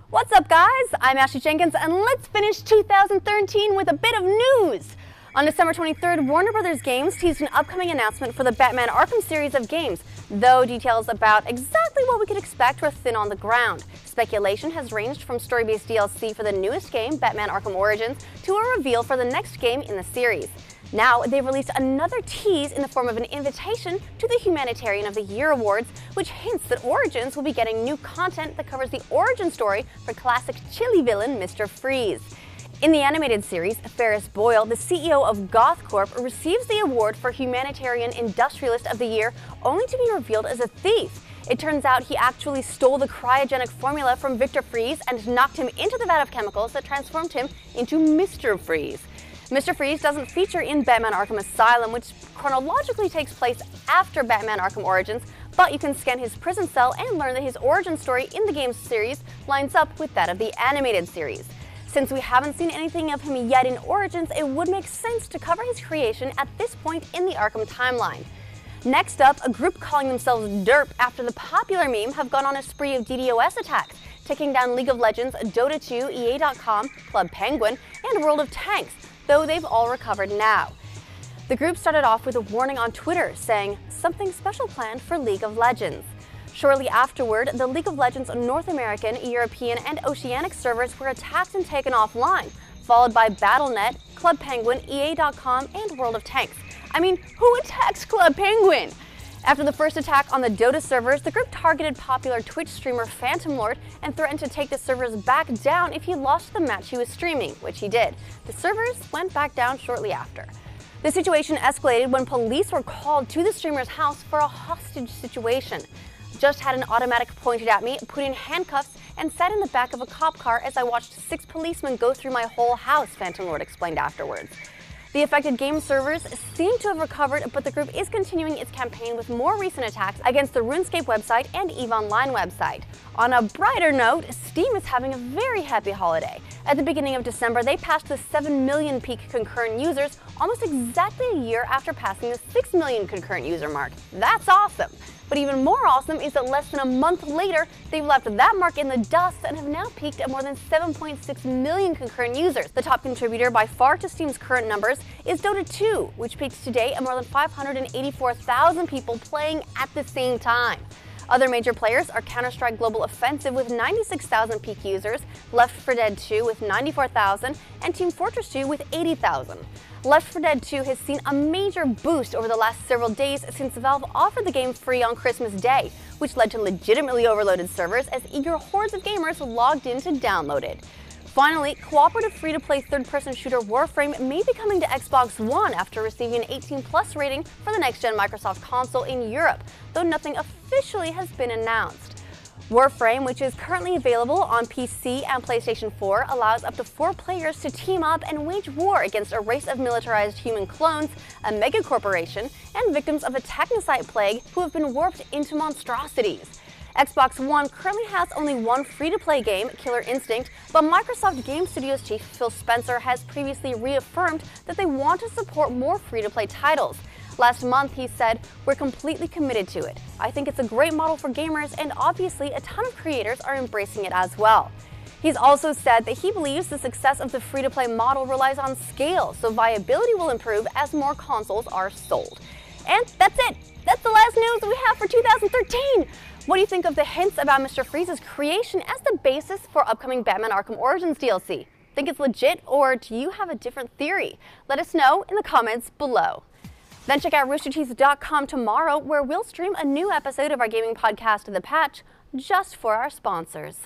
What's up, guys? I'm Ashley Jenkins, and let's finish 2013 with a bit of news. On December 23rd, Warner Bros. Games teased an upcoming announcement for the Batman Arkham series of games, though details about exactly what we could expect were thin on the ground. Speculation has ranged from story-based DLC for the newest game, Batman Arkham Origins, to a reveal for the next game in the series. Now, they've released another tease in the form of an invitation to the Humanitarian of the Year Awards, which hints that Origins will be getting new content that covers the origin story for classic chili villain Mr. Freeze. In the animated series, Ferris Boyle, the CEO of Goth Corp, receives the award for Humanitarian Industrialist of the Year, only to be revealed as a thief. It turns out he actually stole the cryogenic formula from Victor Freeze and knocked him into the vat of chemicals that transformed him into Mr. Freeze. Mr. Freeze doesn't feature in Batman Arkham Asylum, which chronologically takes place after Batman Arkham Origins, but you can scan his prison cell and learn that his origin story in the game's series lines up with that of the animated series. Since we haven't seen anything of him yet in Origins, it would make sense to cover his creation at this point in the Arkham timeline. Next up, a group calling themselves Derp after the popular meme have gone on a spree of DDoS attacks, taking down League of Legends, Dota 2, EA.com, Club Penguin, and World of Tanks, though they've all recovered now. The group started off with a warning on Twitter saying, "Something special planned for League of Legends." Shortly afterward, the League of Legends North American, European, and Oceanic servers were attacked and taken offline, followed by Battle.net, Club Penguin, EA.com, and World of Tanks. I mean, who attacks Club Penguin? After the first attack on the Dota servers, the group targeted popular Twitch streamer Phantom Lord and threatened to take the servers back down if he lost the match he was streaming, which he did. The servers went back down shortly after. The situation escalated when police were called to the streamer's house for a hostage situation. Just had an automatic pointed at me, put in handcuffs, and sat in the back of a cop car as I watched 6 policemen go through my whole house, Phantom Lord explained afterwards. The affected game servers seem to have recovered, but the group is continuing its campaign with more recent attacks against the RuneScape website and EVE Online website. On a brighter note, Steam is having a very happy holiday. At the beginning of December, they passed the 7 million peak concurrent users, almost exactly a year after passing the 6 million concurrent user mark. That's awesome! But even more awesome is that less than a month later, they've left that mark in the dust and have now peaked at more than 7.6 million concurrent users. The top contributor by far to Steam's current numbers is Dota 2, which peaks today at more than 584,000 people playing at the same time. Other major players are Counter-Strike Global Offensive with 96,000 peak users, Left 4 Dead 2 with 94,000, and Team Fortress 2 with 80,000. Left 4 Dead 2 has seen a major boost over the last several days since Valve offered the game free on Christmas Day, which led to legitimately overloaded servers as eager hordes of gamers logged in to download it. Finally, cooperative free-to-play third-person shooter Warframe may be coming to Xbox One after receiving an 18+ rating for the next-gen Microsoft console in Europe, though nothing officially has been announced. Warframe, which is currently available on PC and PlayStation 4, allows up to 4 players to team up and wage war against a race of militarized human clones, a megacorporation, and victims of a technocide plague who have been warped into monstrosities. Xbox One currently has only one free-to-play game, Killer Instinct, but Microsoft Game Studios chief Phil Spencer has previously reaffirmed that they want to support more free-to-play titles. Last month, he said, "We're completely committed to it. I think it's a great model for gamers, and obviously a ton of creators are embracing it as well." He's also said that he believes the success of the free-to-play model relies on scale, so viability will improve as more consoles are sold. And that's it! That's the last news we have for 2013! What do you think of the hints about Mr. Freeze's creation as the basis for upcoming Batman Arkham Origins DLC? Think it's legit, or do you have a different theory? Let us know in the comments below. Then check out roosterteeth.com tomorrow, where we'll stream a new episode of our gaming podcast, The Patch, just for our sponsors.